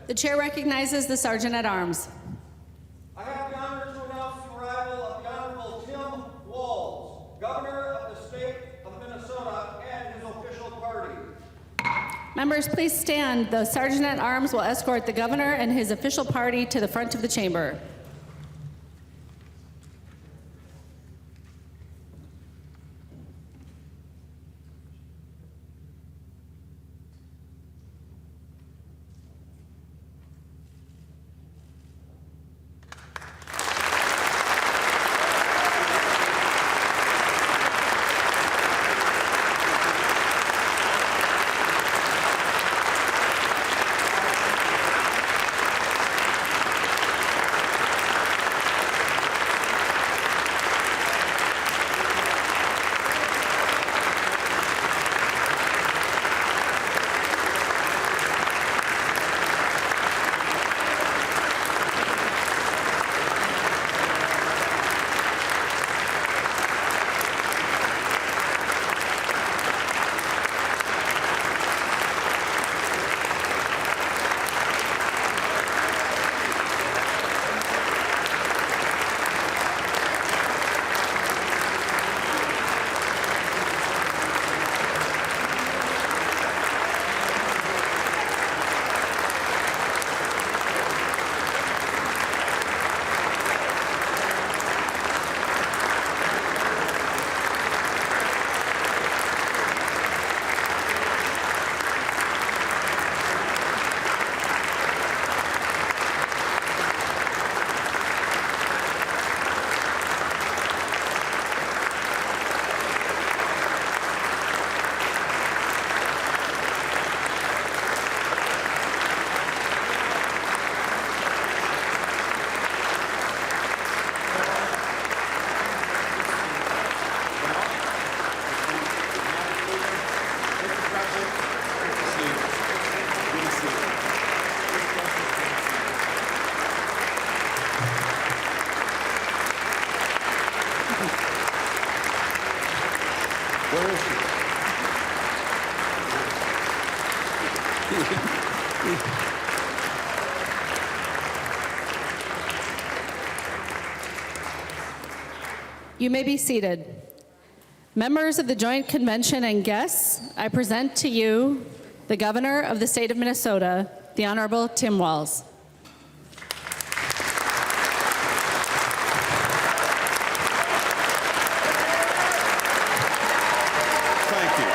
The chair recognizes the Sergeant at Arms. I have the honor to announce the arrival of the Honorable Tim Walz, Governor of the State of Minnesota and his official party. Members, please stand. The Sergeant at Arms will escort the Governor and his official party to the front of the chamber. Where is You may be seated. Members of the Joint Convention and guests, I present to you the Governor of the State of Minnesota, the Honorable Tim Walz. Thank you.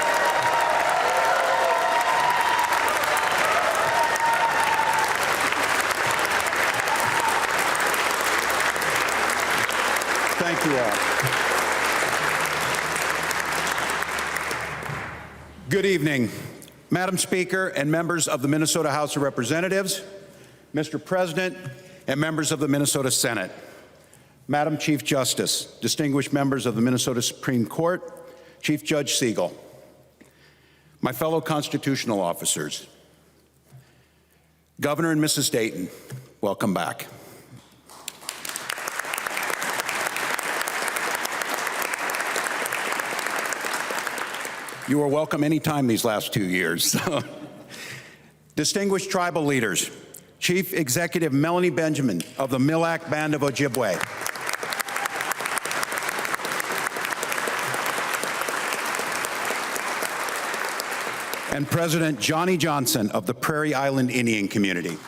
Thank you all. Good evening, Madam Speaker and members of the Minnesota House of Representatives, Mr. President, and members of the Minnesota Senate, Madam Chief Justice, distinguished members of the Minnesota Supreme Court, Chief Judge Siegel, my fellow constitutional officers, Governor and Mrs. Dayton, welcome back. You were welcome anytime these last 2 years. Distinguished tribal leaders, Chief Executive Melanie Benjamin of the Mille Lacs Band of Ojibwe, and President Johnny Johnson of the Prairie Island Indian Community.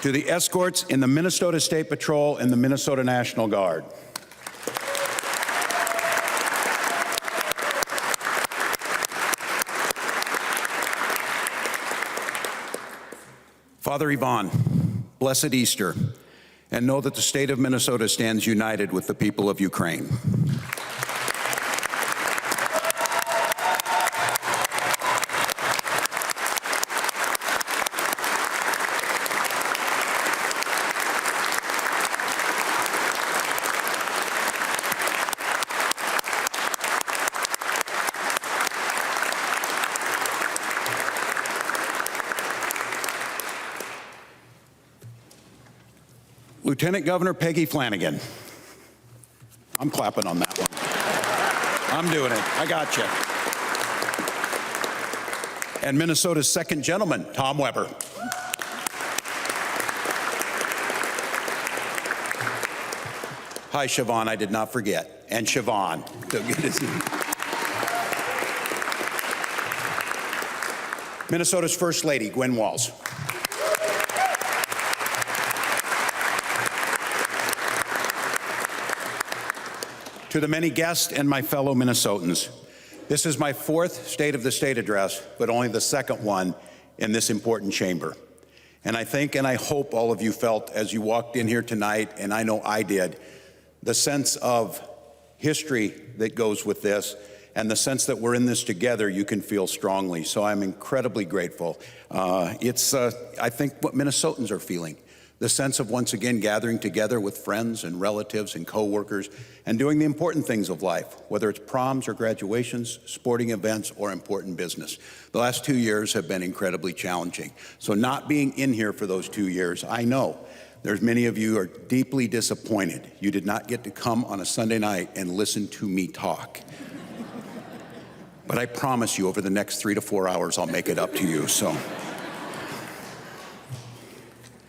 To the escorts in the Minnesota State Patrol and the Minnesota National Guard. Father Yvonne, blessed Easter, and know that the state of Minnesota stands united with the people of Ukraine. Lieutenant Governor Peggy Flanagan. I'm clapping on that one. I'm doing it. I got you. And Minnesota's second gentleman, Tom Weber. Hi, Siobhan, I did not forget. And Siobhan, so good to see you. Minnesota's First Lady, Gwen Walz. To the many guests and my fellow Minnesotans, this is my fourth State of the State address, but only the second one in this important chamber. And I think and I hope all of you felt as you walked in here tonight, and I know I did, the sense of history that goes with this and the sense that we're in this together, you can feel strongly. So I'm incredibly grateful. It's, I think, what Minnesotans are feeling. The sense of once again gathering together with friends and relatives and coworkers and doing the important things of life, whether it's proms or graduations, sporting events, or important business. The last 2 years have been incredibly challenging. So not being in here for those 2 years, I know there's many of you are deeply disappointed. You did not get to come on a Sunday night and listen to me talk. But I promise you over the next 3 to 4 hours, I'll make it up to you, so.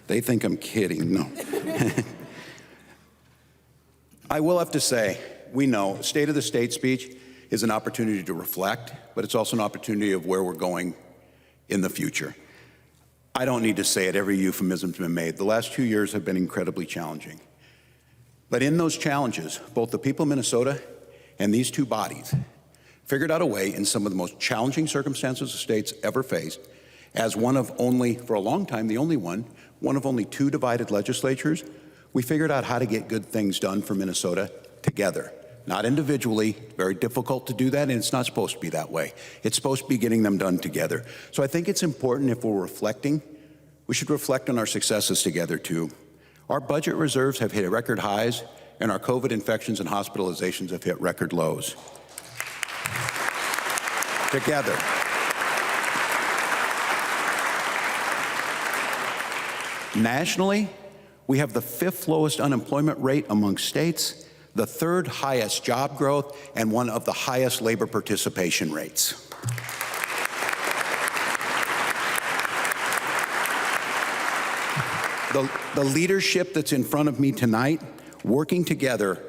They think I'm kidding, no. I will have to say, we know State of the State speech is an opportunity to reflect, but it's also an opportunity of where we're going in the future. I don't need to say it, every euphemism's been made. The last 2 years have been incredibly challenging. But in those challenges, both the people of Minnesota and these two bodies figured out a way in some of the most challenging circumstances the state's ever faced, as one of only, for a long time, the only one of only 2 divided legislatures, we figured out how to get good things done for Minnesota together, not individually. Very difficult to do that, and it's not supposed to be that way. It's supposed to be getting them done together. So I think it's important if we're reflecting, we should reflect on our successes together too. Our budget reserves have hit record highs, and our COVID infections and hospitalizations have hit record lows. Together. Nationally, we have the 5th lowest unemployment rate among states, the 3rd highest job growth, and one of the highest labor participation rates. The leadership that's in front of me tonight, working together,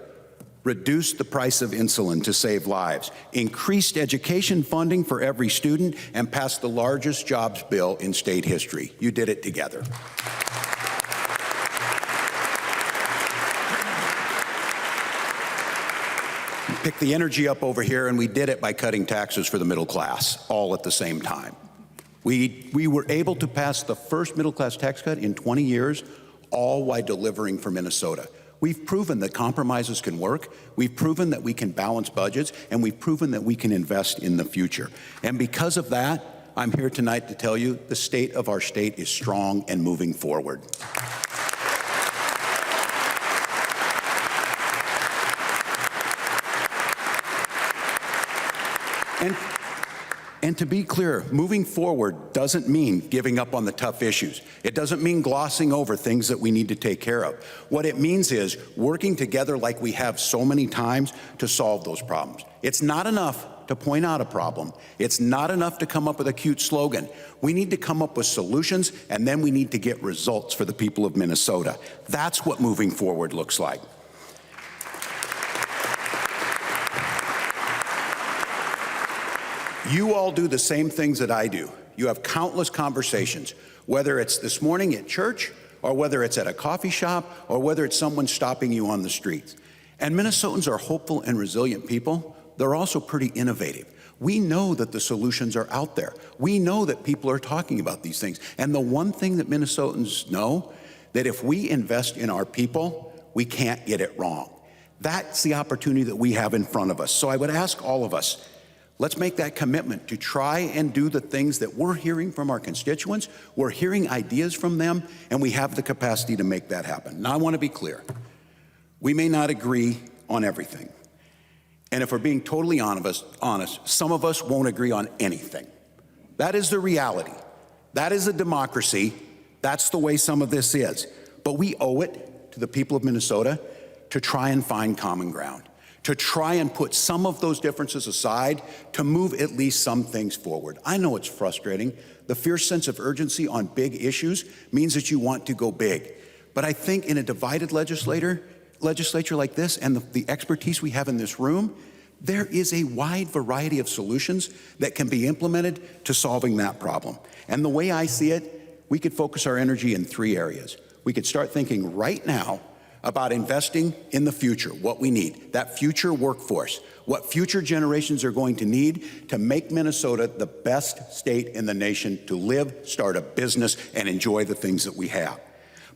reduced the price of insulin to save lives, increased education funding for every student, and passed the largest jobs bill in state history. You did it together. Pick the energy up over here, and we did it by cutting taxes for the middle class, all at the same time. We were able to pass the first middle class tax cut in 20 years, all while delivering for Minnesota. We've proven that compromises can work. We've proven that we can balance budgets, and we've proven that we can invest in the future. And because of that, I'm here tonight to tell you the state of our state is strong and moving forward. And to be clear, moving forward doesn't mean giving up on the tough issues. It doesn't mean glossing over things that we need to take care of. What it means is working together like we have so many times to solve those problems. It's not enough to point out a problem. It's not enough to come up with a cute slogan. We need to come up with solutions, and then we need to get results for the people of Minnesota. That's what moving forward looks like. You all do the same things that I do. You have countless conversations, whether it's this morning at church, or whether it's at a coffee shop, or whether it's someone stopping you on the streets. And Minnesotans are hopeful and resilient people. They're also pretty innovative. We know that the solutions are out there. We know that people are talking about these things. And the one thing that Minnesotans know, that if we invest in our people, we can't get it wrong. That's the opportunity that we have in front of us. So I would ask all of us, let's make that commitment to try and do the things that we're hearing from our constituents. We're hearing ideas from them, and we have the capacity to make that happen. Now, I want to be clear. We may not agree on everything. And if we're being totally honest, some of us won't agree on anything. That is the reality. That is a democracy. That's the way some of this is. But we owe it to the people of Minnesota to try and find common ground, to try and put some of those differences aside to move at least some things forward. I know it's frustrating. The fierce sense of urgency on big issues means that you want to go big. But I think in a divided legislature like this and the expertise we have in this room, there is a wide variety of solutions that can be implemented to solving that problem. And the way I see it, we could focus our energy in 3 areas. We could start thinking right now about investing in the future, what we need, that future workforce, what future generations are going to need to make Minnesota the best state in the nation to live, start a business, and enjoy the things that we have.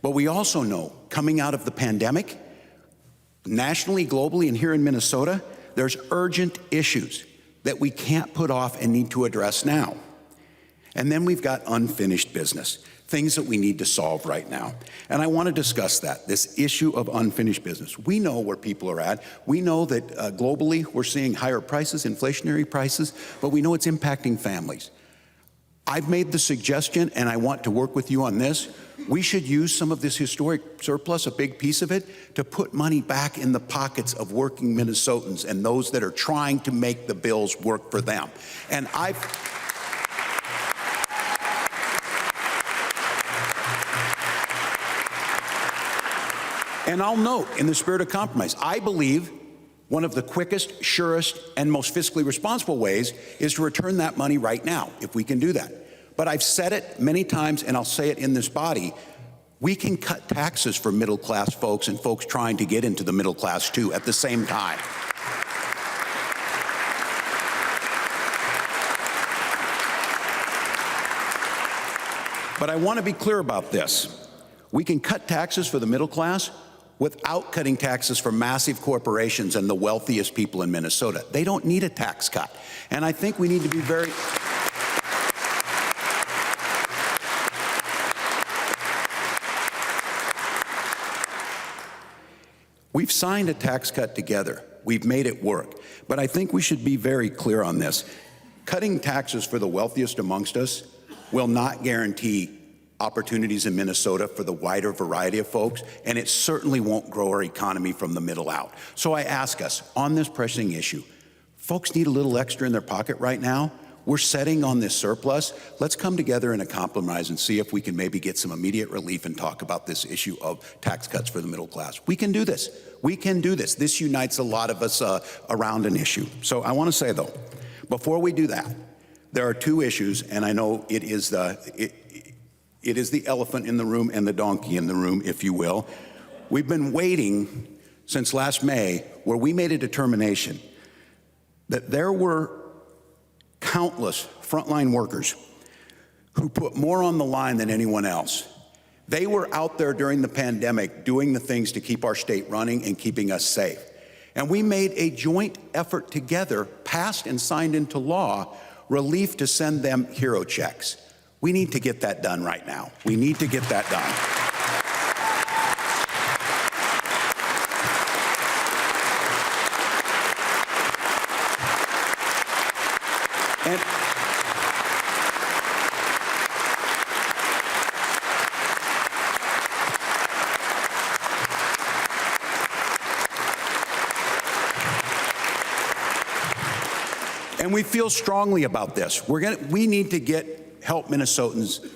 But we also know, coming out of the pandemic, nationally, globally, and here in Minnesota, there's urgent issues that we can't put off and need to address now. And then we've got unfinished business, things that we need to solve right now. And I want to discuss that, this issue of unfinished business. We know where people are at. We know that globally we're seeing higher prices, inflationary prices, but we know it's impacting families. I've made the suggestion, and I want to work with you on this, we should use some of this historic surplus, a big piece of it, to put money back in the pockets of working Minnesotans and those that are trying to make the bills work for them. And I'll note, in the spirit of compromise, I believe one of the quickest, surest, and most fiscally responsible ways is to return that money right now, if we can do that. But I've said it many times, and I'll say it in this body, we can cut taxes for middle-class folks and folks trying to get into the middle class too at the same time. But I want to be clear about this. We can cut taxes for the middle class without cutting taxes for massive corporations and the wealthiest people in Minnesota. They don't need a tax cut. And I think we need to be very... We've signed a tax cut together. We've made it work. But I think we should be very clear on this. Cutting taxes for the wealthiest amongst us will not guarantee opportunities in Minnesota for the wider variety of folks, and it certainly won't grow our economy from the middle out. So I ask us, on this pressing issue, folks need a little extra in their pocket right now. We're setting on this surplus. Let's come together in a compromise and see if we can maybe get some immediate relief and talk about this issue of tax cuts for the middle class. We can do this. We can do this. This unites a lot of us around an issue. So I want to say, though, before we do that, there are 2 issues, and I know it is the elephant in the room and the donkey in the room, if you will. We've been waiting since last May, where we made a determination that there were countless frontline workers who put more on the line than anyone else. They were out there during the pandemic doing the things to keep our state running and keeping us safe. And we made a joint effort together, passed and signed into law, relief to send them hero checks. We need to get that done right now. We need to get that done. And we feel strongly about this. We need to help Minnesotans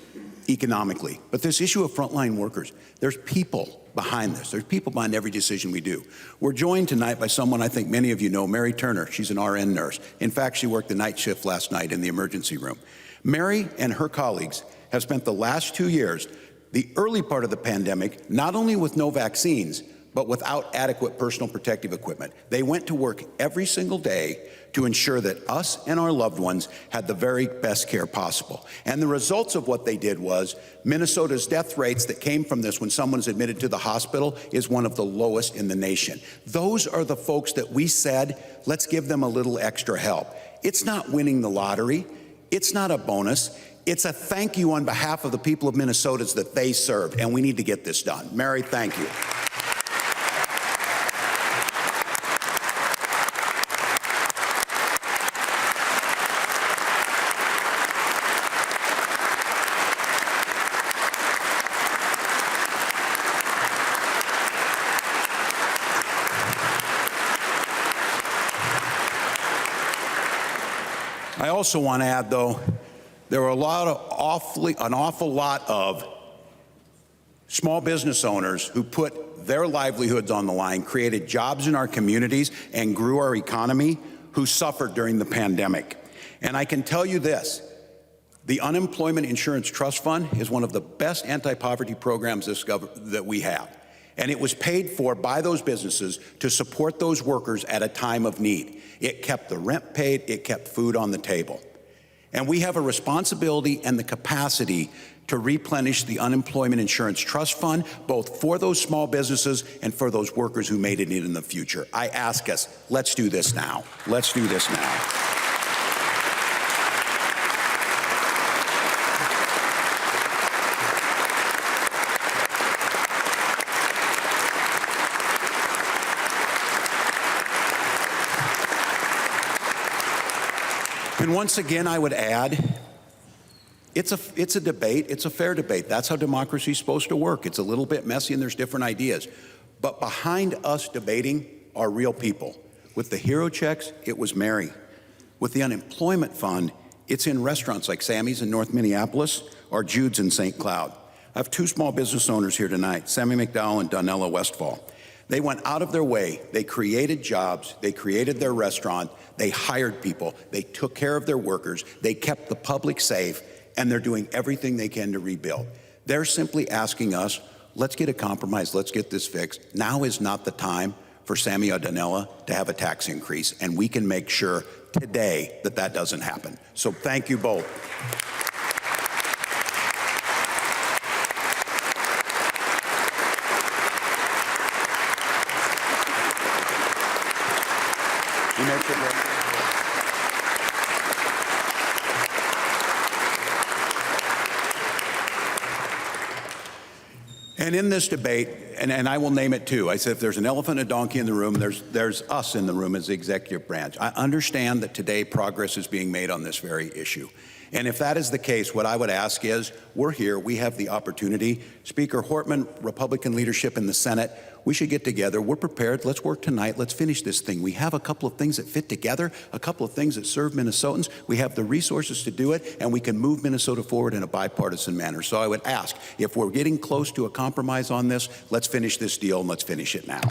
economically. But this issue of frontline workers, there's people behind this. There's people behind every decision we do. We're joined tonight by someone I think many of you know, Mary Turner. She's an RN nurse. In fact, she worked the night shift last night in the emergency room. Mary and her colleagues have spent the last 2 years, the early part of the pandemic, not only with no vaccines, but without adequate personal protective equipment. They went to work every single day to ensure that us and our loved ones had the very best care possible. And the results of what they did was Minnesota's death rates that came from this when someone is admitted to the hospital is one of the lowest in the nation. Those are the folks that we said, let's give them a little extra help. It's not winning the lottery. It's not a bonus. It's a thank you on behalf of the people of Minnesota that they served, and we need to get this done. Mary, thank you. I also want to add, though, there were an awful lot of small business owners who put their livelihoods on the line, created jobs in our communities, and grew our economy, who suffered during the pandemic. And I can tell you this, the Unemployment Insurance Trust Fund is one of the best anti-poverty programs that we have. And it was paid for by those businesses to support those workers at a time of need. It kept the rent paid, it kept food on the table. And we have a responsibility and the capacity to replenish the Unemployment Insurance Trust Fund, both for those small businesses and for those workers who made it in the future. I ask us, let's do this now. Let's do this now. And once again, I would add, it's a debate, it's a fair debate. That's how democracy is supposed to work. It's a little bit messy and there's different ideas. But behind us debating are real people. With the hero checks, it was Mary. With the unemployment fund, it's in restaurants like Sammy's in North Minneapolis or Jude's in St. Cloud. I have two small business owners here tonight, Sammy McDowell and Donella Westfall. They went out of their way, they created jobs, they created their restaurant, they hired people, they took care of their workers, they kept the public safe, and they're doing everything they can to rebuild. They're simply asking us, let's get a compromise, let's get this fixed. Now is not the time for Sammy or Donella to have a tax increase, and we can make sure today that that doesn't happen. So thank you both. You may sit down. And in this debate, and I will name it too, I said if there's an elephant and a donkey in the room, there's us in the room as the executive branch. I understand that today progress is being made on this very issue. And if that is the case, what I would ask is, we're here, we have the opportunity. Speaker Hortman, Republican leadership in the Senate, we should get together. We're prepared. Let's work tonight. Let's finish this thing. We have a couple of things that fit together, a couple of things that serve Minnesotans. We have the resources to do it, and we can move Minnesota forward in a bipartisan manner. So I would ask, if we're getting close to a compromise on this, let's finish this deal, and let's finish it now.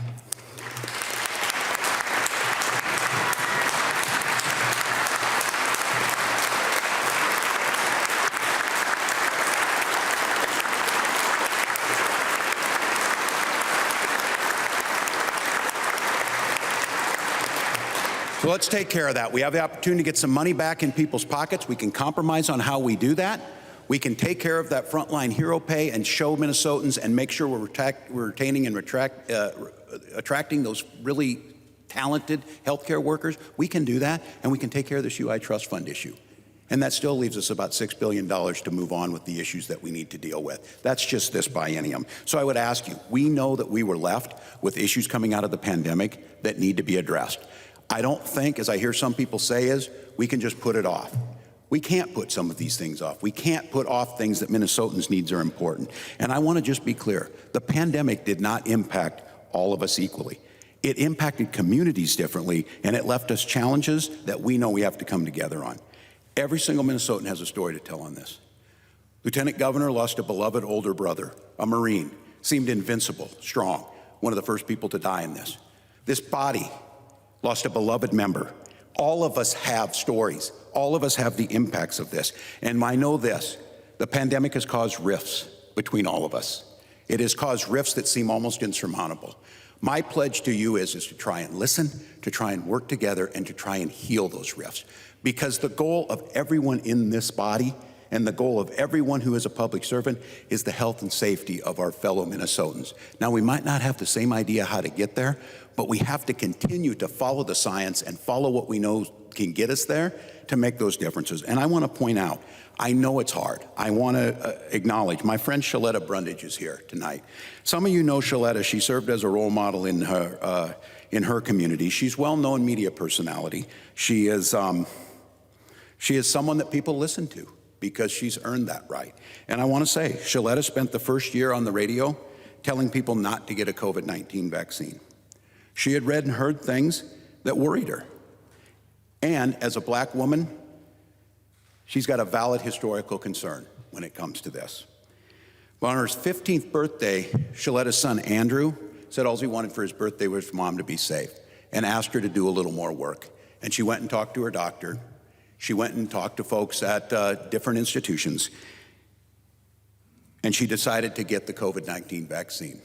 So let's take care of that. We have the opportunity to get some money back in people's pockets. We can compromise on how we do that. We can take care of that frontline hero pay and show Minnesotans and make sure we're retaining and attracting those really talented healthcare workers. We can do that, and we can take care of this UI Trust Fund issue. And that still leaves us about $6 billion to move on with the issues that we need to deal with. That's just this biennium. So I would ask you, we know that we were left with issues coming out of the pandemic that need to be addressed. I don't think, as I hear some people say, is we can just put it off. We can't put some of these things off. We can't put off things that Minnesotans' needs are important. And I want to just be clear, the pandemic did not impact all of us equally. It impacted communities differently, and it left us challenges that we know we have to come together on. Every single Minnesotan has a story to tell on this. Lieutenant Governor lost a beloved older brother, a Marine, seemed invincible, strong, one of the first people to die in this. This body lost a beloved member. All of us have stories. All of us have the impacts of this. And I know this, the pandemic has caused rifts between all of us. It has caused rifts that seem almost insurmountable. My pledge to you is to try and listen, to try and work together, and to try and heal those rifts. Because the goal of everyone in this body and the goal of everyone who is a public servant is the health and safety of our fellow Minnesotans. Now, we might not have the same idea how to get there, but we have to continue to follow the science and follow what we know can get us there to make those differences. And I want to point out, I know it's hard. I want to acknowledge my friend Shaletta Brundage is here tonight. Some of you know Shaletta. She served as a role model in her community. She's a well-known media personality. She is someone that people listen to because she's earned that right. And I want to say, Shaletta spent the first year on the radio telling people not to get a COVID-19 vaccine. She had read and heard things that worried her. And as a black woman, She's got a valid historical concern when it comes to this. But on her 15th birthday, Shaletta's son, Andrew, said all he wanted for his birthday was for Mom to be safe and asked her to do a little more work. And she went and talked to her doctor. She went and talked to folks at different institutions. And she decided to get the COVID-19 vaccine.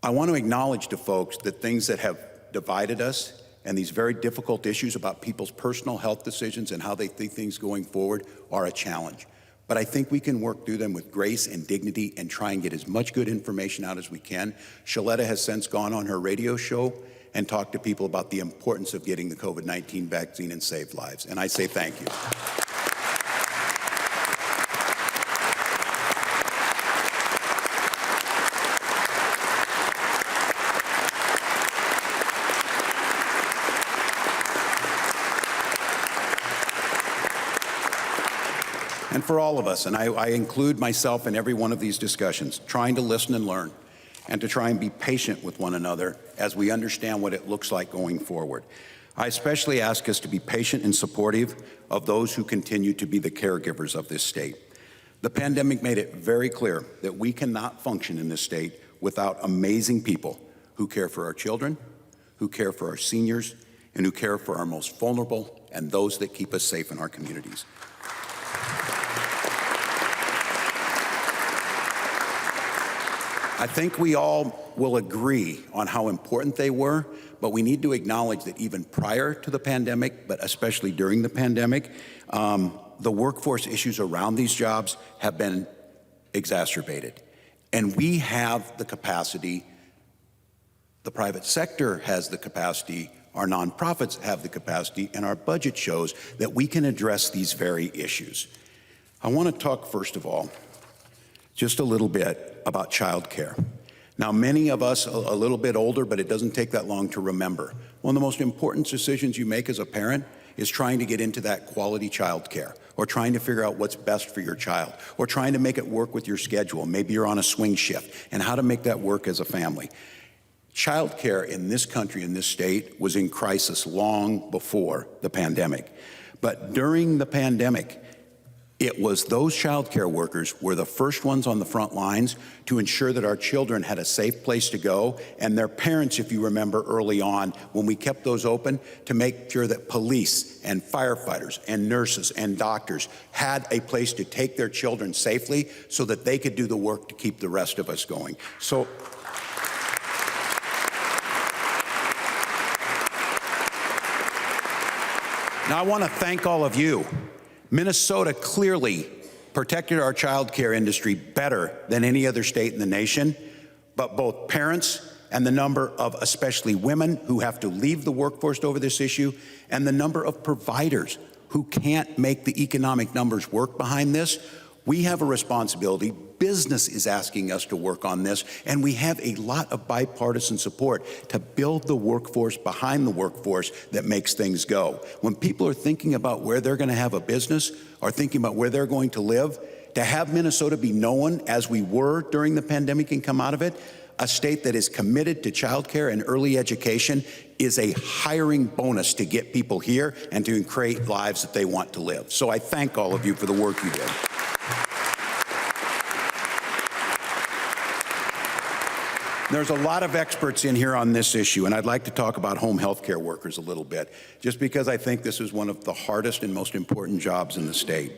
I want to acknowledge to folks that things that have divided us and these very difficult issues about people's personal health decisions and how they think things going forward are a challenge. But I think we can work through them with grace and dignity and try and get as much good information out as we can. Shaletta has since gone on her radio show and talked to people about the importance of getting the COVID-19 vaccine and saved lives. And I say thank you. And for all of us, and I include myself in every one of these discussions, trying to listen and learn and to try and be patient with one another as we understand what it looks like going forward. I especially ask us to be patient and supportive of those who continue to be the caregivers of this state. The pandemic made it very clear that we cannot function in this state without amazing people who care for our children, who care for our seniors, and who care for our most vulnerable and those that keep us safe in our communities. I think we all will agree on how important they were, but we need to acknowledge that even prior to the pandemic, but especially during the pandemic, the workforce issues around these jobs have been exacerbated. And we have the capacity, the private sector has the capacity, our nonprofits have the capacity, and our budget shows that we can address these very issues. I want to talk, first of all, just a little bit about childcare. Now, many of us a little bit older, but it doesn't take that long to remember. One of the most important decisions you make as a parent is trying to get into that quality childcare, or trying to figure out what's best for your child, or trying to make it work with your schedule. Maybe you're on a swing shift, and how to make that work as a family. Childcare in this country, in this state, was in crisis long before the pandemic. But during the pandemic, it was those child care workers were the first ones on the front lines to ensure that our children had a safe place to go, and their parents, if you remember early on, when we kept those open, to make sure that police and firefighters and nurses and doctors had a place to take their children safely so that they could do the work to keep the rest of us going. So now I want to thank all of you. Minnesota clearly protected our child care industry better than any other state in the nation, but both parents and the number of especially women who have to leave the workforce over this issue, and the number of providers who can't make the economic numbers work behind this, we have a responsibility. Business is asking us to work on this, and we have a lot of bipartisan support to build the workforce behind the workforce that makes things go. When people are thinking about where they're going to have a business or thinking about where they're going to live, to have Minnesota be known as we were during the pandemic and come out of it, a state that is committed to childcare and early education, is a hiring bonus to get people here and to create lives that they want to live. So I thank all of you for the work you did. There's a lot of experts in here on this issue, and I'd like to talk about home health care workers a little bit, just because I think this is one of the hardest and most important jobs in the state.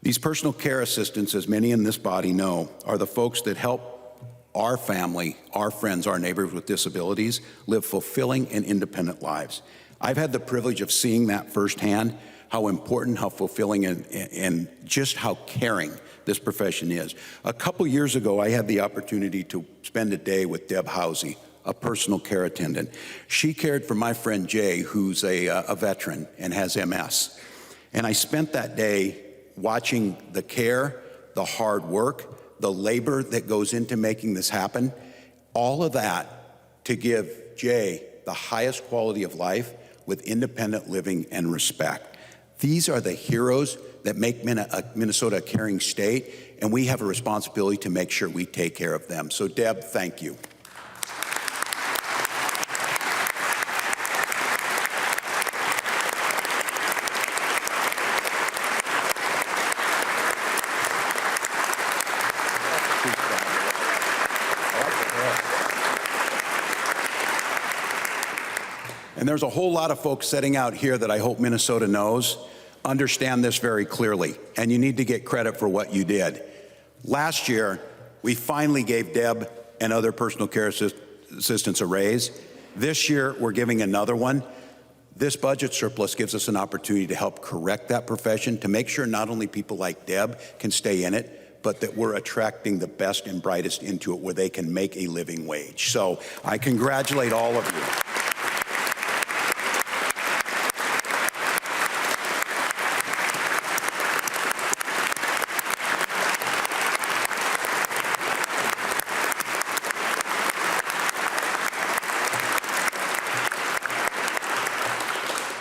These personal care assistants, as many in this body know, are the folks that help our family, our friends, our neighbors with disabilities live fulfilling and independent lives. I've had the privilege of seeing that firsthand, how important, how fulfilling, and just how caring this profession is. A couple years ago, I had the opportunity to spend a day with Deb Housey, a personal care attendant. She cared for my friend Jay, who's a veteran and has MS. And I spent that day watching the care, the hard work, the labor that goes into making this happen, all of that to give Jay the highest quality of life with independent living and respect. These are the heroes that make Minnesota a caring state, and we have a responsibility to make sure we take care of them. So Deb, thank you. And there's a whole lot of folks sitting out here that I hope Minnesota knows understand this very clearly, and you need to get credit for what you did. Last year, we finally gave Deb and other personal care assistants a raise. This year, we're giving another one. This budget surplus gives us an opportunity to help correct that profession, to make sure not only people like Deb can stay in it, but that we're attracting the best and brightest into it where they can make a living wage. So I congratulate all of you.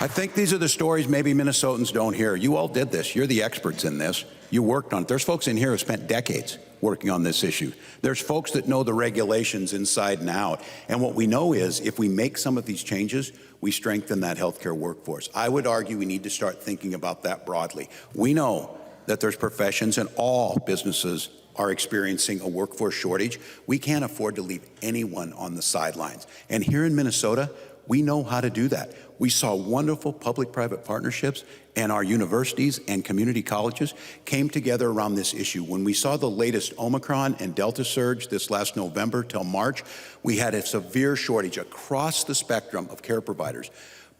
I think these are the stories maybe Minnesotans don't hear. You all did this. You're the experts in this. You worked on it. There's folks in here who spent decades working on this issue. There's folks that know the regulations inside and out. And what we know is if we make some of these changes, we strengthen that healthcare workforce. I would argue we need to start thinking about that broadly. We know that there's professions and all businesses are experiencing a workforce shortage. We can't afford to leave anyone on the sidelines. And here in Minnesota, we know how to do that. We saw wonderful public-private partnerships, and our universities and community colleges came together around this issue. When we saw the latest Omicron and Delta surge this last November till March, we had a severe shortage across the spectrum of care providers.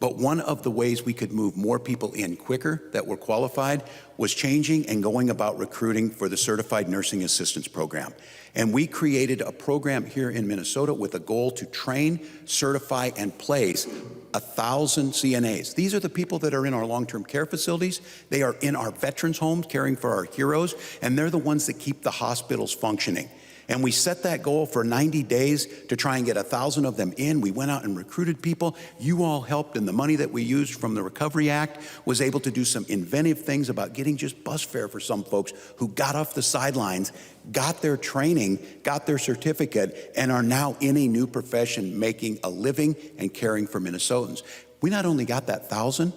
But one of the ways we could move more people in quicker that were qualified was changing and going about recruiting for the Certified Nursing Assistance Program. And we created a program here in Minnesota with a goal to train, certify, and place 1,000 CNAs. These are the people that are in our long-term care facilities. They are in our veterans' homes caring for our heroes, and they're the ones that keep the hospitals functioning. And we set that goal for 90 days to try and get 1,000 of them in. We went out and recruited people. You all helped, and the money that we used from the Recovery Act was able to do some inventive things about getting just bus fare for some folks who got off the sidelines, got their training, got their certificate, and are now in a new profession making a living and caring for Minnesotans. We not only got that 1,000,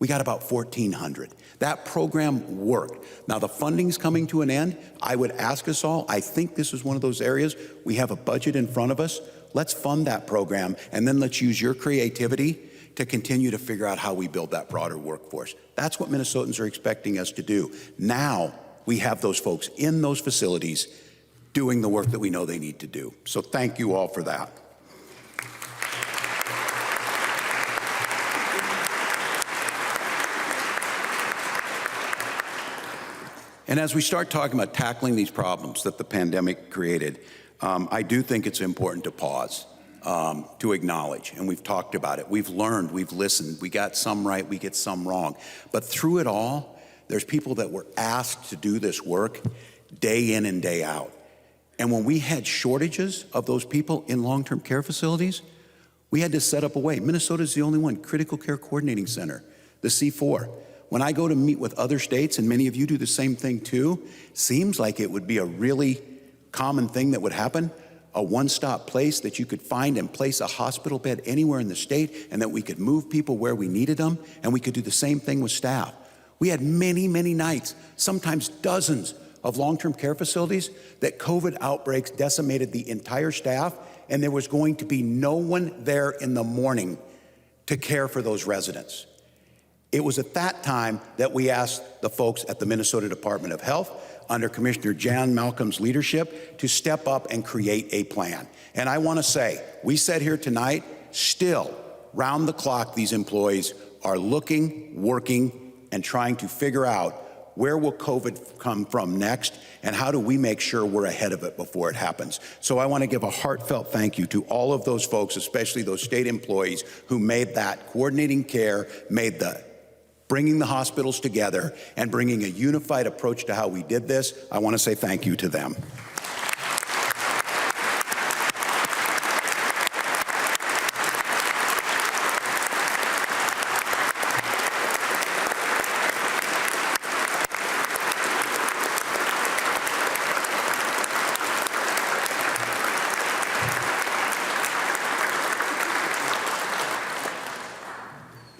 we got about 1,400. That program worked. Now the funding's coming to an end. I would ask us all, I think this is one of those areas, we have a budget in front of us. Let's fund that program, and then let's use your creativity to continue to figure out how we build that broader workforce. That's what Minnesotans are expecting us to do. Now we have those folks in those facilities doing the work that we know they need to do. So thank you all for that. And as we start talking about tackling these problems that the pandemic created, I do think it's important to pause, to acknowledge, and we've talked about it. We've learned, we've listened, we got some right, we get some wrong. But through it all, there's people that were asked to do this work day in and day out. And when we had shortages of those people in long-term care facilities, we had to set up a way. Minnesota's the only one, Critical Care Coordinating Center, the C4. When I go to meet with other states, and many of you do the same thing too, seems like it would be a really common thing that would happen, a one-stop place that you could find and place a hospital bed anywhere in the state, and that we could move people where we needed them, and we could do the same thing with staff. We had many, many nights, sometimes dozens of long-term care facilities that COVID outbreaks decimated the entire staff, and there was going to be no one there in the morning to care for those residents. It was at that time that we asked the folks at the Minnesota Department of Health, under Commissioner Jan Malcolm's leadership, to step up and create a plan. And I want to say, we said here tonight, still, round the clock, these employees are looking, working, and trying to figure out where will COVID come from next, and how do we make sure we're ahead of it before it happens? So I want to give a heartfelt thank you to all of those folks, especially those state employees who made that coordinating care, made the bringing the hospitals together and bringing a unified approach to how we did this. I want to say thank you to them.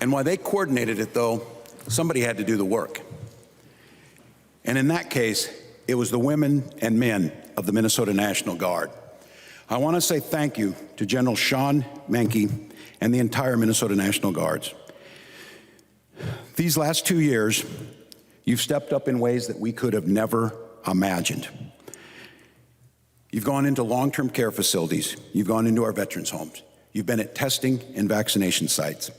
And while they coordinated it, though, somebody had to do the work. And in that case, it was the women and men of the Minnesota National Guard. I want to say thank you to General Sean Menke and the entire Minnesota National Guards. These last 2 years, you've stepped up in ways that we could have never imagined. You've gone into long-term care facilities. You've gone into our veterans' homes. You've been at testing and vaccination sites.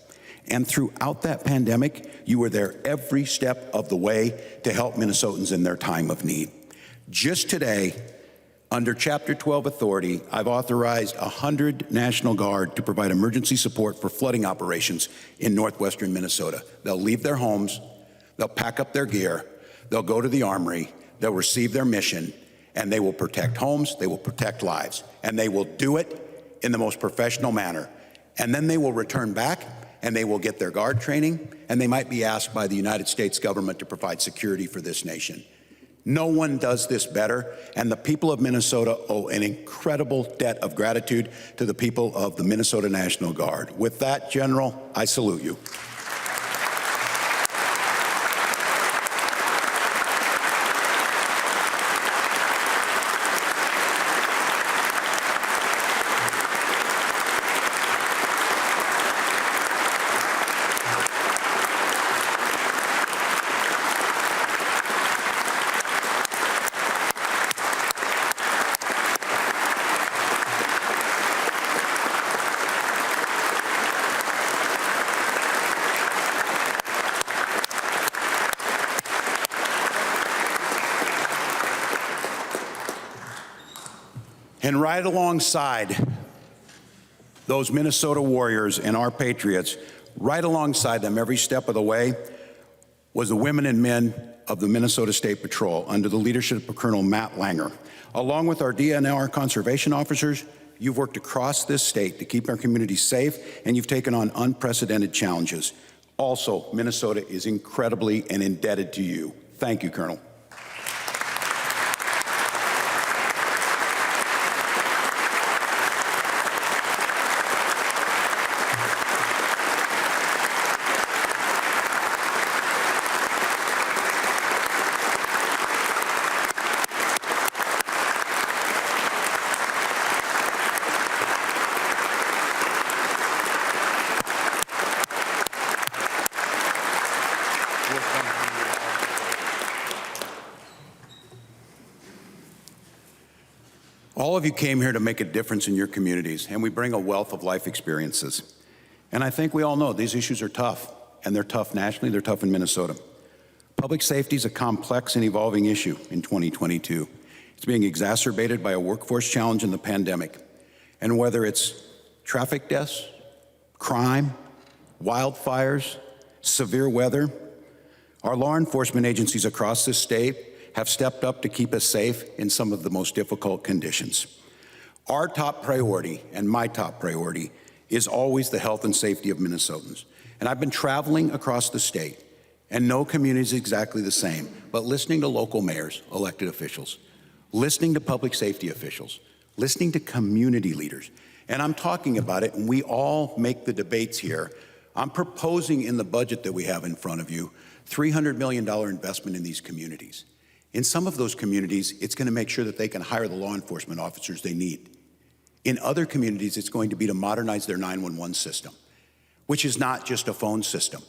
And throughout that pandemic, you were there every step of the way to help Minnesotans in their time of need. Just today, under Chapter 12 authority, I've authorized 100 National Guard to provide emergency support for flooding operations in northwestern Minnesota. They'll leave their homes, they'll pack up their gear, they'll go to the armory, they'll receive their mission, and they will protect homes, they will protect lives, and they will do it in the most professional manner. And then they will return back, and they will get their guard training, and they might be asked by the United States government to provide security for this nation. No one does this better, and the people of Minnesota owe an incredible debt of gratitude to the people of the Minnesota National Guard. With that, General, I salute you. And right alongside those Minnesota warriors and our patriots, right alongside them every step of the way was the women and men of the Minnesota State Patrol under the leadership of Colonel Matt Langer. Along with our DNR conservation officers, you've worked across this state to keep our communities safe, and you've taken on unprecedented challenges. Also, Minnesota is incredibly and indebted to you. Thank you, Colonel. All of you came here to make a difference in your communities, and we bring a wealth of life experiences. And I think we all know these issues are tough, and they're tough nationally, they're tough in Minnesota. Public safety is a complex and evolving issue in 2022. It's being exacerbated by a workforce challenge in the pandemic. And whether it's traffic deaths, crime, wildfires, severe weather, our law enforcement agencies across this state have stepped up to keep us safe in some of the most difficult conditions. Our top priority, and my top priority, is always the health and safety of Minnesotans. And I've been traveling across the state, and no community is exactly the same, but listening to local mayors, elected officials, listening to public safety officials, listening to community leaders, and I'm talking about it, and we all make the debates here. I'm proposing in the budget that we have in front of you, $300 million investment in these communities. In some of those communities, it's going to make sure that they can hire the law enforcement officers they need. In other communities, it's going to be to modernize their 911 system, which is not just a phone system.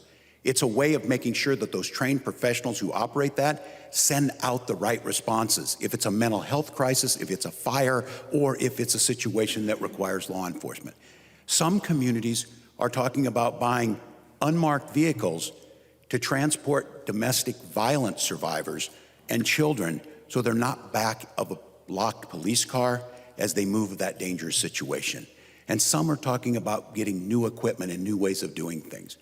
It's a way of making sure that those trained professionals who operate that send out the right responses. If it's a mental health crisis, if it's a fire, or if it's a situation that requires law enforcement. Some communities are talking about buying unmarked vehicles to transport domestic violence survivors and children so they're not back of a locked police car as they move that dangerous situation. And some are talking about getting new equipment and new ways of doing things.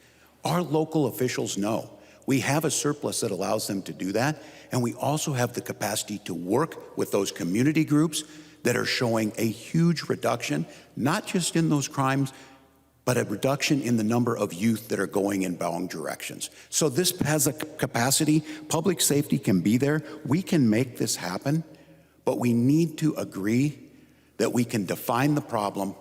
Our local officials know we have a surplus that allows them to do that, and we also have the capacity to work with those community groups that are showing a huge reduction, not just in those crimes, but a reduction in the number of youth that are going in wrong directions. So this has a capacity. Public safety can be there. We can make this happen, but we need to agree that we can define the problem,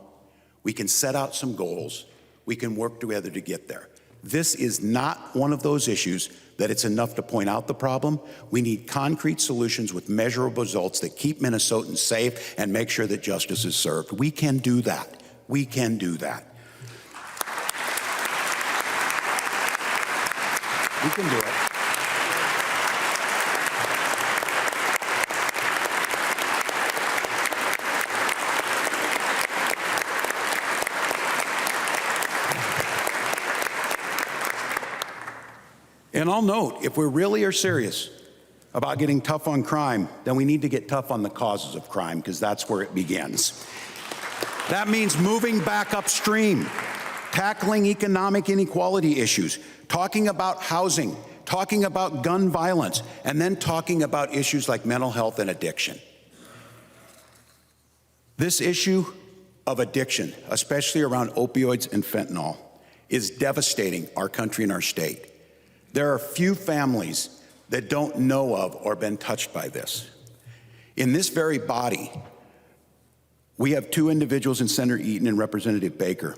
we can set out some goals, we can work together to get there. This is not one of those issues that it's enough to point out the problem. We need concrete solutions with measurable results that keep Minnesotans safe and make sure that justice is served. We can do that. We can do that. We can do it. And I'll note, if we really are serious about getting tough on crime, then we need to get tough on the causes of crime, because that's where it begins. That means moving back upstream, tackling economic inequality issues, talking about housing, talking about gun violence, and then talking about issues like mental health and addiction. This issue of addiction, especially around opioids and fentanyl, is devastating our country and our state. There are few families that don't know of or been touched by this. In this very body, we have two individuals in Senator Eaton and Representative Baker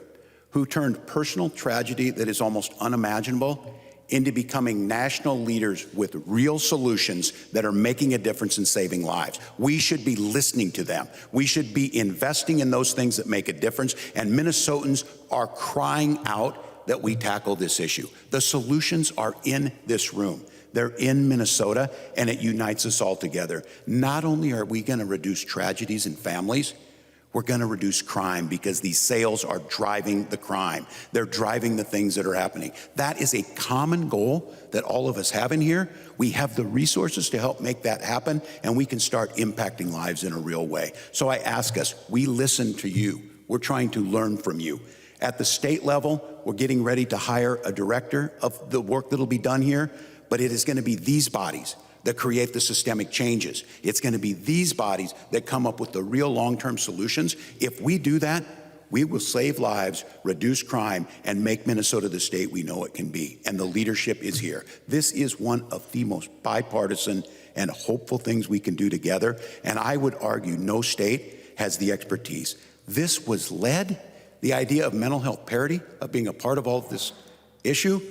who turned personal tragedy that is almost unimaginable into becoming national leaders with real solutions that are making a difference in saving lives. We should be listening to them. We should be investing in those things that make a difference, and Minnesotans are crying out that we tackle this issue. The solutions are in this room. They're in Minnesota, and it unites us all together. Not only are we going to reduce tragedies in families, we're going to reduce crime, because these sales are driving the crime. They're driving the things that are happening. That is a common goal that all of us have in here. We have the resources to help make that happen, and we can start impacting lives in a real way. So I ask us, we listen to you. We're trying to learn from you. At the state level, we're getting ready to hire a director of the work that'll be done here, but it is going to be these bodies that create the systemic changes. It's going to be these bodies that come up with the real long-term solutions. If we do that, we will save lives, reduce crime, and make Minnesota the state we know it can be. And the leadership is here. This is one of the most bipartisan and hopeful things we can do together. And I would argue no state has the expertise. This was led, the idea of mental health parity, of being a part of all of this issue,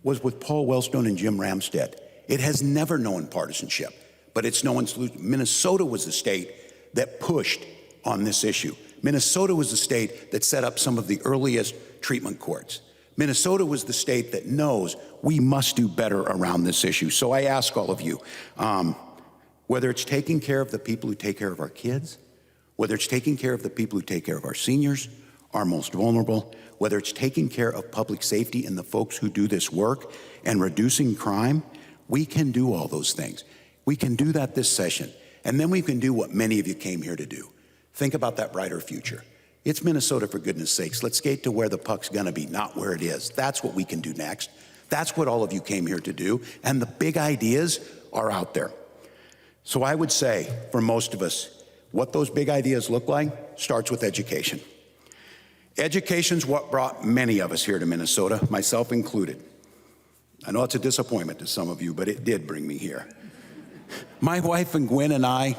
was with Paul Wellstone and Jim Ramstad. It has never known partisanship, but it's known solution. Minnesota was the state that pushed on this issue. Minnesota was the state that set up some of the earliest treatment courts. Minnesota was the state that knows we must do better around this issue. So I ask all of you, whether it's taking care of the people who take care of our kids, whether it's taking care of the people who take care of our seniors, our most vulnerable, whether it's taking care of public safety and the folks who do this work and reducing crime, we can do all those things. We can do that this session. And then we can do what many of you came here to do. Think about that brighter future. It's Minnesota, for goodness sakes. Let's skate to where the puck's gonna be, not where it is. That's what we can do next. That's what all of you came here to do. And the big ideas are out there. So I would say, for most of us, what those big ideas look like starts with education. Education's what brought many of us here to Minnesota, myself included. I know it's a disappointment to some of you, but it did bring me here. My wife and Gwen and I,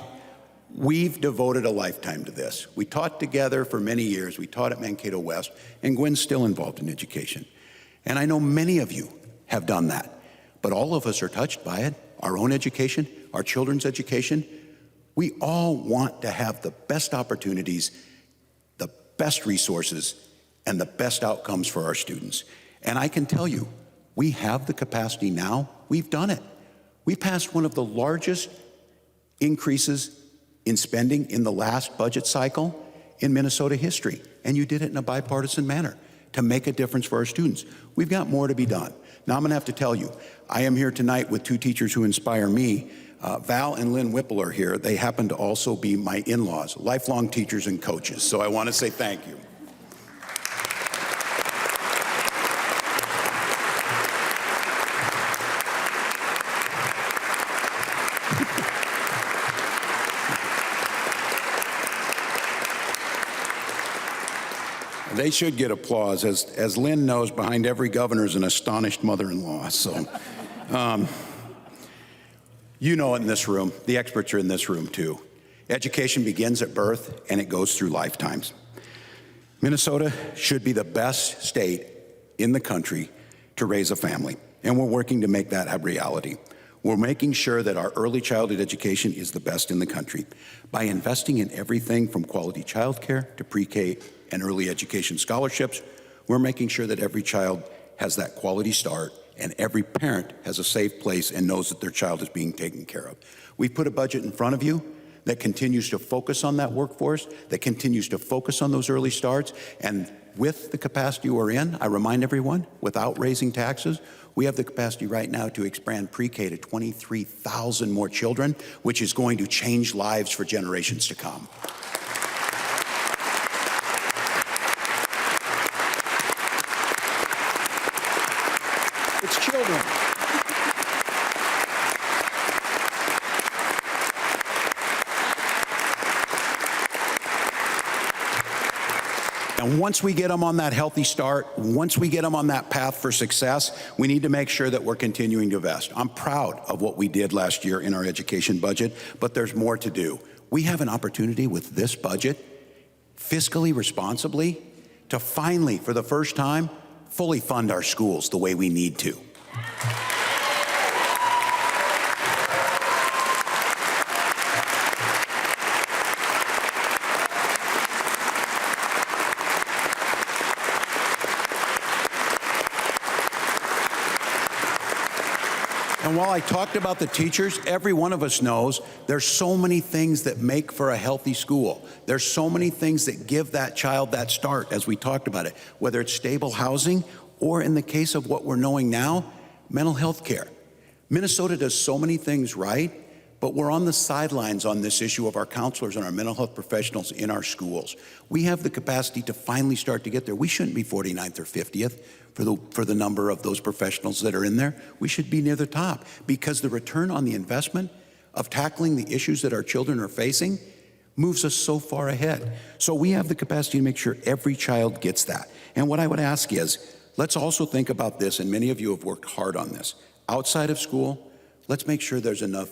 we've devoted a lifetime to this. We taught together for many years. We taught at Mankato West, and Gwen's still involved in education. And I know many of you have done that, but all of us are touched by it. Our own education, our children's education. We all want to have the best opportunities, the best resources, and the best outcomes for our students. And I can tell you, we have the capacity now. We've done it. We passed one of the largest increases in spending in the last budget cycle in Minnesota history. And you did it in a bipartisan manner to make a difference for our students. We've got more to be done. Now I'm gonna have to tell you, I am here tonight with two teachers who inspire me. Val and Lynn Whipple are here. They happen to also be my in-laws, lifelong teachers and coaches. So I wanna say thank you. They should get applause. As Lynn knows, behind every governor is an astonished mother-in-law. So, you know it in this room. The experts are in this room too. Education begins at birth and it goes through lifetimes. Minnesota should be the best state in the country to raise a family, and we're working to make that a reality. We're making sure that our early childhood education is the best in the country by investing in everything from quality childcare to pre-K and early education scholarships. We're making sure that every child has that quality start and every parent has a safe place and knows that their child is being taken care of. We've put a budget in front of you that continues to focus on that workforce, that continues to focus on those early starts, and with the capacity we're in, I remind everyone, without raising taxes, we have the capacity right now to expand pre-K to 23,000 more children, which is going to change lives for generations to come. It's children. And once we get them on that healthy start, once we get them on that path for success, we need to make sure that we're continuing to invest. I'm proud of what we did last year in our education budget, but there's more to do. We have an opportunity with this budget, fiscally responsibly, to finally, for the first time, fully fund our schools the way we need to. And while I talked about the teachers, every one of us knows there's so many things that make for a healthy school. There's so many things that give that child that start, as we talked about it, whether it's stable housing or, in the case of what we're knowing now, mental health care. Minnesota does so many things right, but we're on the sidelines on this issue of our counselors and our mental health professionals in our schools. We have the capacity to finally start to get there. We shouldn't be 49th or 50th for the number of those professionals that are in there. We should be near the top, because the return on the investment of tackling the issues that our children are facing moves us so far ahead. So we have the capacity to make sure every child gets that. And what I would ask is, let's also think about this, and many of you have worked hard on this. Outside of school, let's make sure there's enough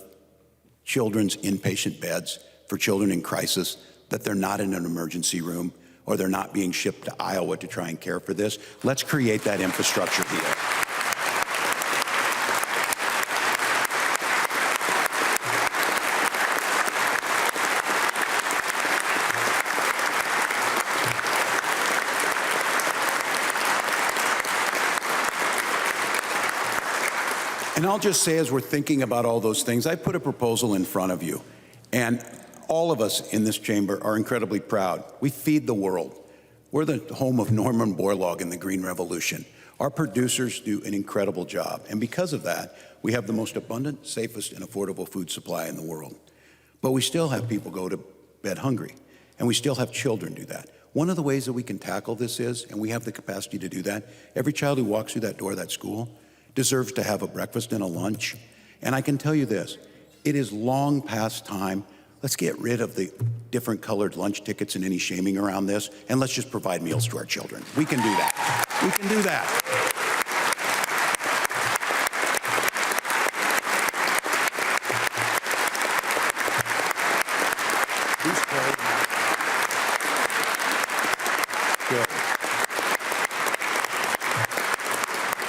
children's inpatient beds for children in crisis, that they're not in an emergency room or they're not being shipped to Iowa to try and care for this. Let's create that infrastructure here. And I'll just say, as we're thinking about all those things, I put a proposal in front of you. And all of us in this chamber are incredibly proud. We feed the world. We're the home of Norman Borlaug and the Green Revolution. Our producers do an incredible job. And because of that, we have the most abundant, safest, and affordable food supply in the world. But we still have people go to bed hungry. And we still have children do that. One of the ways that we can tackle this is, and we have the capacity to do that, every child who walks through that door of that school deserves to have a breakfast and a lunch. And I can tell you this, it is long past time. Let's get rid of the different colored lunch tickets and any shaming around this, and let's just provide meals to our children. We can do that. We can do that.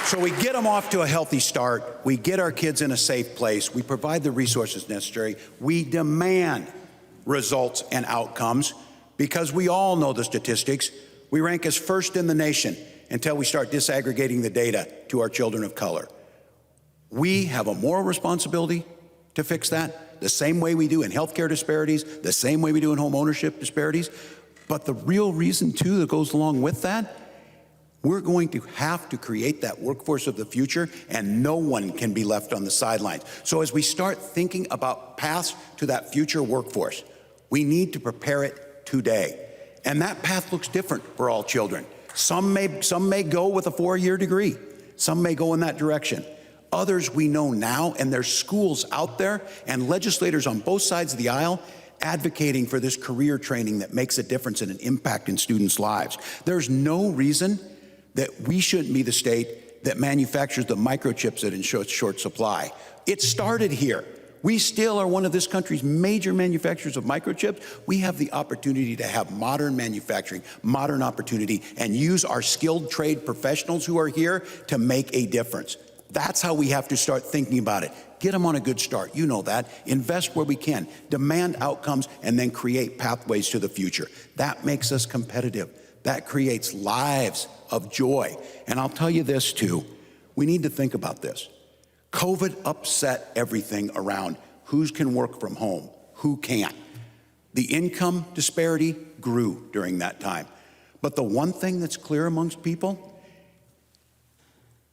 So we get them off to a healthy start. We get our kids in a safe place. We provide the resources necessary. We demand results and outcomes, because we all know the statistics. We rank as first in the nation until we start disaggregating the data to our children of color. We have a moral responsibility to fix that, the same way we do in healthcare disparities, the same way we do in home ownership disparities. But the real reason, too, that goes along with that, we're going to have to create that workforce of the future, and no one can be left on the sidelines. So as we start thinking about paths to that future workforce, we need to prepare it today. And that path looks different for all children. Some may go with a 4-year degree. Some may go in that direction. Others we know now, and there's schools out there and legislators on both sides of the aisle advocating for this career training that makes a difference and an impact in students' lives. There's no reason that we shouldn't be the state that manufactures the microchips that in short supply. It started here. We still are one of this country's major manufacturers of microchips. We have the opportunity to have modern manufacturing, modern opportunity, and use our skilled trade professionals who are here to make a difference. That's how we have to start thinking about it. Get them on a good start. You know that. Invest where we can. Demand outcomes, and then create pathways to the future. That makes us competitive. That creates lives of joy. And I'll tell you this too. We need to think about this. COVID upset everything around who can work from home, who can't. The income disparity grew during that time. But the one thing that's clear amongst people,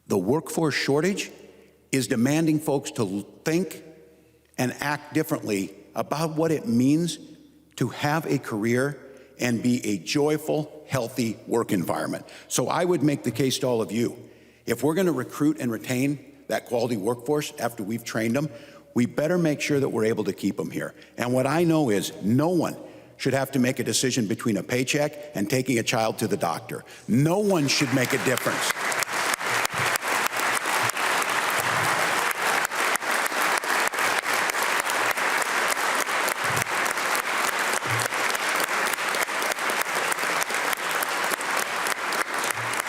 the workforce shortage is demanding folks to think and act differently about what it means to have a career and be a joyful, healthy work environment. So I would make the case to all of you, if we're going to recruit and retain that quality workforce after we've trained them, we better make sure that we're able to keep them here. And what I know is no one should have to make a decision between a paycheck and taking a child to the doctor. No one should make a difference.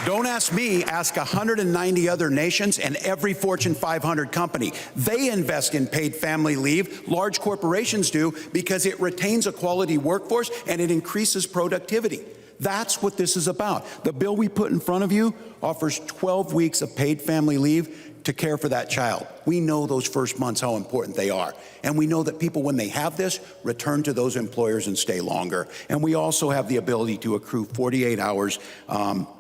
Don't ask me, ask 190 other nations and every Fortune 500 company. They invest in paid family leave. Large corporations do because it retains a quality workforce and it increases productivity. That's what this is about. The bill we put in front of you offers 12 weeks of paid family leave to care for that child. We know those first months how important they are. And we know that people, when they have this, return to those employers and stay longer. And we also have the ability to accrue 48 hours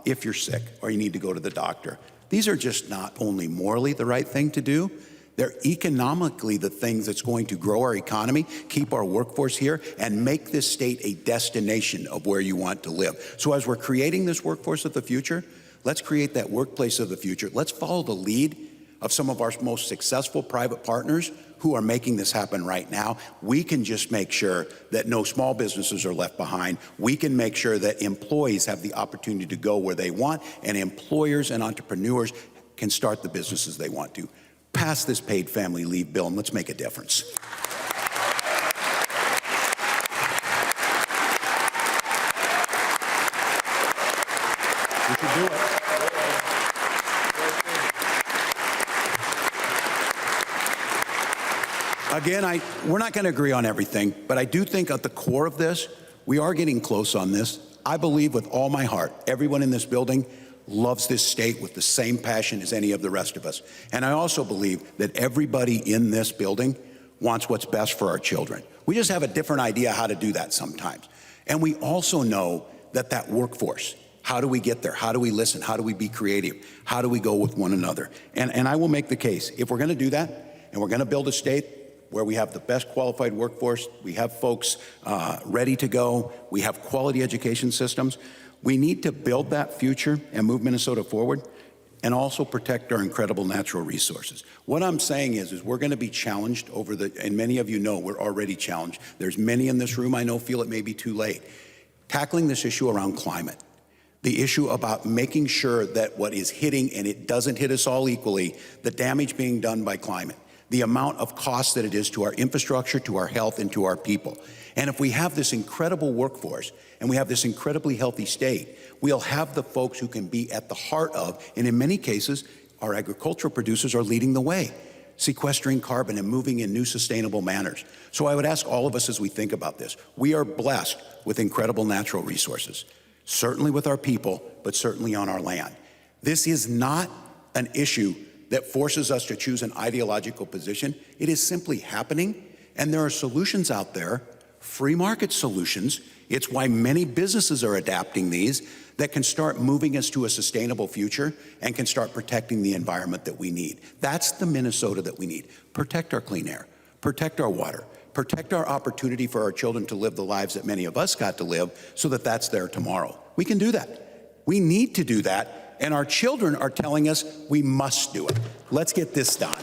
if you're sick or you need to go to the doctor. These are just not only morally the right thing to do, they're economically the things that's going to grow our economy, keep our workforce here, and make this state a destination of where you want to live. So as we're creating this workforce of the future, let's create that workplace of the future. Let's follow the lead of some of our most successful private partners who are making this happen right now. We can just make sure that no small businesses are left behind. We can make sure that employees have the opportunity to go where they want, and employers and entrepreneurs can start the businesses they want to. Pass this paid family leave bill and let's make a difference. We should do it. Again, we're not going to agree on everything, but I do think at the core of this, we are getting close on this. I believe with all my heart, everyone in this building loves this state with the same passion as any of the rest of us. And I also believe that everybody in this building wants what's best for our children. We just have a different idea how to do that sometimes. And we also know that that workforce, how do we get there? How do we listen? How do we be creative? How do we go with one another? And I will make the case, if we're going to do that, and we're going to build a state where we have the best qualified workforce, we have folks ready to go, we have quality education systems, we need to build that future and move Minnesota forward and also protect our incredible natural resources. What I'm saying is we're going to be challenged over and many of you know we're already challenged. There's many in this room I know feel it may be too late. Tackling this issue around climate, the issue about making sure that what is hitting, and it doesn't hit us all equally, the damage being done by climate, the amount of cost that it is to our infrastructure, to our health, and to our people. And if we have this incredible workforce and we have this incredibly healthy state, we'll have the folks who can be at the heart of, and in many cases, our agricultural producers are leading the way, sequestering carbon and moving in new sustainable manners. So I would ask all of us as we think about this, we are blessed with incredible natural resources, certainly with our people, but certainly on our land. This is not an issue that forces us to choose an ideological position. It is simply happening, and there are solutions out there, free market solutions. It's why many businesses are adapting these that can start moving us to a sustainable future and can start protecting the environment that we need. That's the Minnesota that we need. Protect our clean air, protect our water, protect our opportunity for our children to live the lives that many of us got to live so that that's there tomorrow. We can do that. We need to do that. And our children are telling us we must do it. Let's get this done.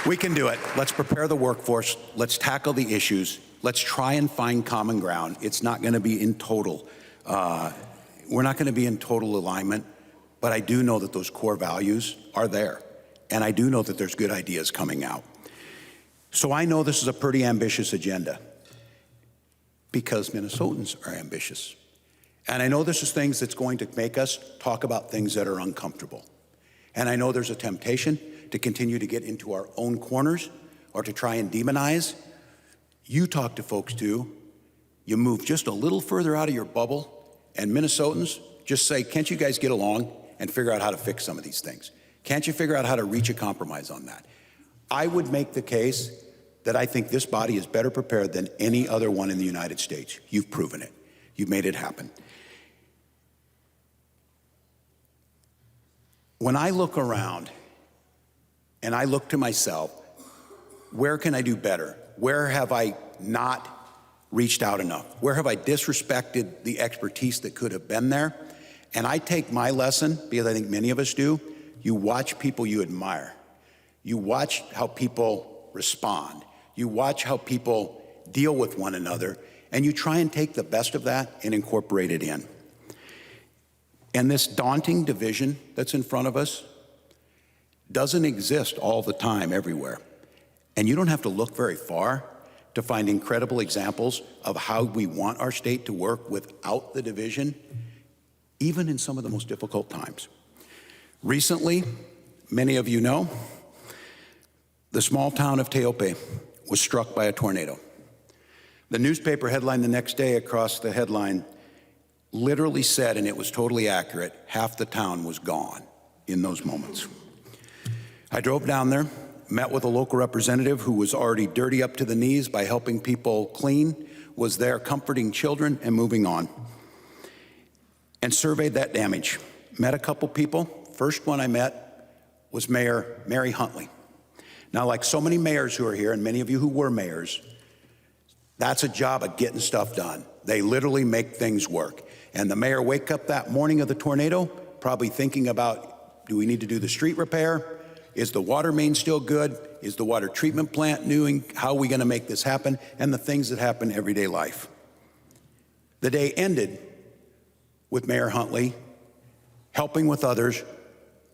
We can do it. Let's prepare the workforce. Let's tackle the issues. Let's try and find common ground. It's not going to be in total. We're not going to be in total alignment. But I do know that those core values are there. And I do know that there's good ideas coming out. So I know this is a pretty ambitious agenda because Minnesotans are ambitious. And I know this is things that's going to make us talk about things that are uncomfortable. And I know there's a temptation to continue to get into our own corners or to try and demonize. You talk to folks too. You move just a little further out of your bubble, and Minnesotans just say, can't you guys get along and figure out how to fix some of these things? Can't you figure out how to reach a compromise on that? I would make the case that I think this body is better prepared than any other one in the United States. You've proven it. You've made it happen. When I look around and I look to myself, where can I do better? Where have I not reached out enough? Where have I disrespected the expertise that could have been there? And I take my lesson, because I think many of us do, you watch people you admire. You watch how people respond. You watch how people deal with one another, and you try and take the best of that and incorporate it in. And this daunting division that's in front of us doesn't exist all the time everywhere. And you don't have to look very far to find incredible examples of how we want our state to work without the division, even in some of the most difficult times. Recently, many of you know, the small town of Teope was struck by a tornado. The newspaper headline the next day across the headline literally said, and it was totally accurate, half the town was gone in those moments. I drove down there, met with a local representative who was already dirty up to the knees by helping people clean, was there comforting children and moving on, and surveyed that damage. Met a couple people. First one I met was Mayor Mary Huntley. Now, like so many mayors who are here, and many of you who were mayors, that's a job of getting stuff done. They literally make things work. And the mayor wake up that morning of the tornado, probably thinking about, do we need to do the street repair? Is the water main still good? Is the water treatment plant new? How are we gonna make this happen? And the things that happen in everyday life. The day ended with Mayor Huntley helping with others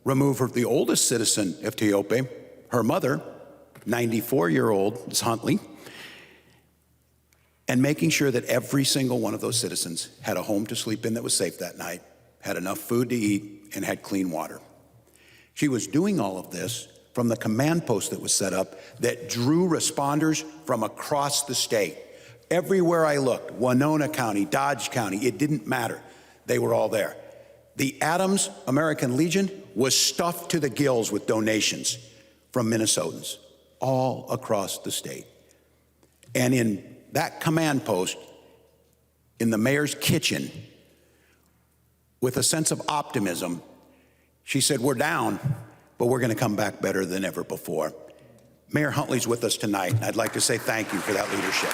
remove the oldest citizen of Teope, her mother, 94-year-old Ms. Huntley, and making sure that every single one of those citizens had a home to sleep in that was safe that night, had enough food to eat, and had clean water. She was doing all of this from the command post that was set up that drew responders from across the state. Everywhere I looked, Winona County, Dodge County, it didn't matter. They were all there. The Adams American Legion was stuffed to the gills with donations from Minnesotans all across the state. And in that command post, in the mayor's kitchen, with a sense of optimism, she said, we're down, but we're gonna come back better than ever before. Mayor Huntley's with us tonight, and I'd like to say thank you for that leadership.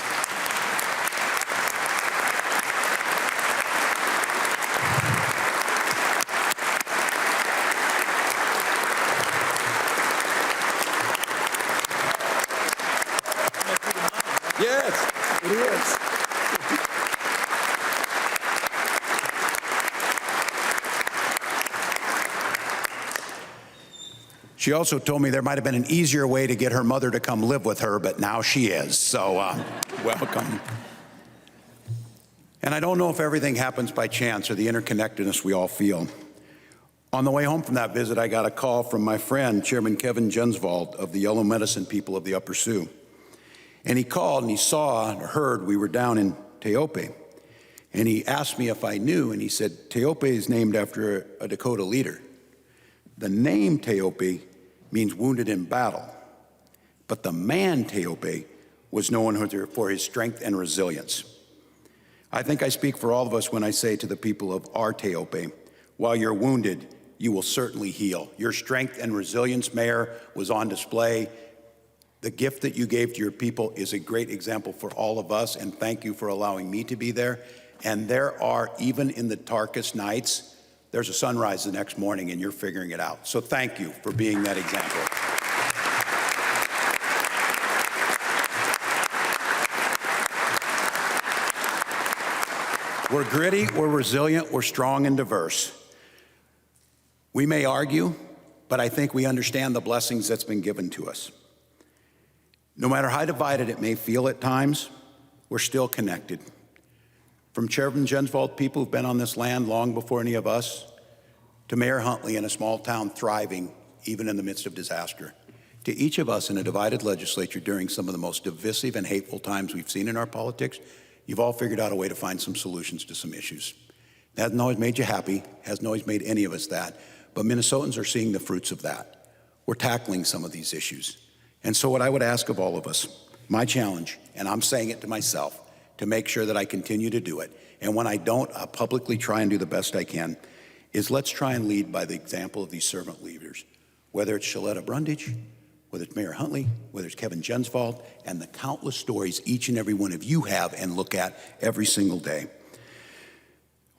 Yes, it is. She also told me there might have been an easier way to get her mother to come live with her, but now she is, so welcome. And I don't know if everything happens by chance or the interconnectedness we all feel. On the way home from that visit, I got a call from my friend, Chairman Kevin Jensvold of the Yellow Medicine people of the Upper Sioux. And he called and he saw and heard we were down in Teope. And he asked me if I knew, and he said, Teope is named after a Dakota leader. The name Teope means wounded in battle, but the man Teope was known for his strength and resilience. I think I speak for all of us when I say to the people of our Teope, while you're wounded, you will certainly heal. Your strength and resilience, Mayor, was on display. The gift that you gave to your people is a great example for all of us, and thank you for allowing me to be there. And there are, even in the darkest nights, there's a sunrise the next morning, and you're figuring it out. So thank you for being that example. We're gritty, we're resilient, we're strong and diverse. We may argue, but I think we understand the blessings that's been given to us. No matter how divided it may feel at times, we're still connected. From Chairman Jensvold, people who've been on this land long before any of us, to Mayor Huntley in a small town thriving even in the midst of disaster, to each of us in a divided legislature during some of the most divisive and hateful times we've seen in our politics, you've all figured out a way to find some solutions to some issues. It hasn't always made you happy, hasn't always made any of us that, but Minnesotans are seeing the fruits of that. We're tackling some of these issues. And so what I would ask of all of us, my challenge, and I'm saying it to myself, to make sure that I continue to do it, and when I don't, I'll publicly try and do the best I can, is let's try and lead by the example of these servant leaders, whether it's Shaletta Brundage, whether it's Mayor Huntley, whether it's Kevin Jensvold, and the countless stories each and every one of you have and look at every single day.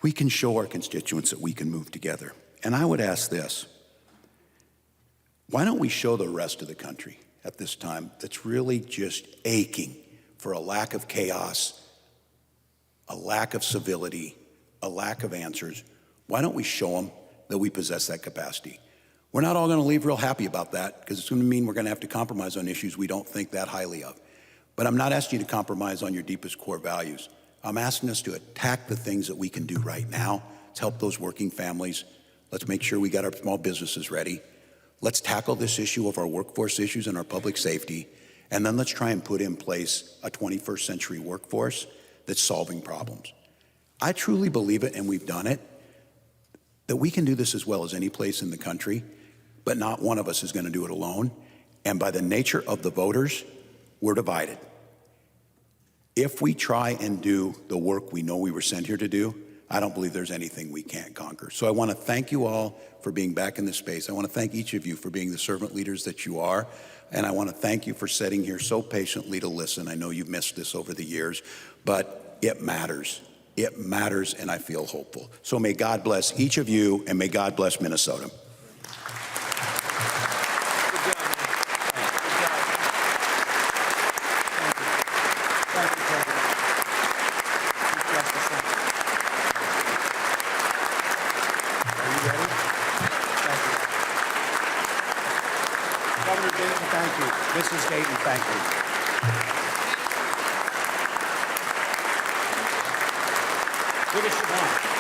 We can show our constituents that we can move together. And I would ask this, why don't we show the rest of the country at this time that's really just aching for a lack of chaos, a lack of civility, a lack of answers? Why don't we show them that we possess that capacity? We're not all going to leave real happy about that because it's going to mean we're going to have to compromise on issues we don't think that highly of. But I'm not asking you to compromise on your deepest core values. I'm asking us to attack the things that we can do right now. Let's help those working families. Let's make sure we got our small businesses ready. Let's tackle this issue of our workforce issues and our public safety. And then let's try and put in place a 21st century workforce that's solving problems. I truly believe it, and we've done it, that we can do this as well as any place in the country, but not one of us is going to do it alone. And by the nature of the voters, we're divided. If we try and do the work we know we were sent here to do, I don't believe there's anything we can't conquer. So I want to thank you all for being back in this space. I want to thank each of you for being the servant leaders that you are. And I want to thank you for sitting here so patiently to listen. I know you've missed this over the years, but it matters. It matters, and I feel hopeful. So may God bless each of you, and may God bless Minnesota. Governor Dayton, thank you. Mrs. Dayton, thank you. Give us your hand.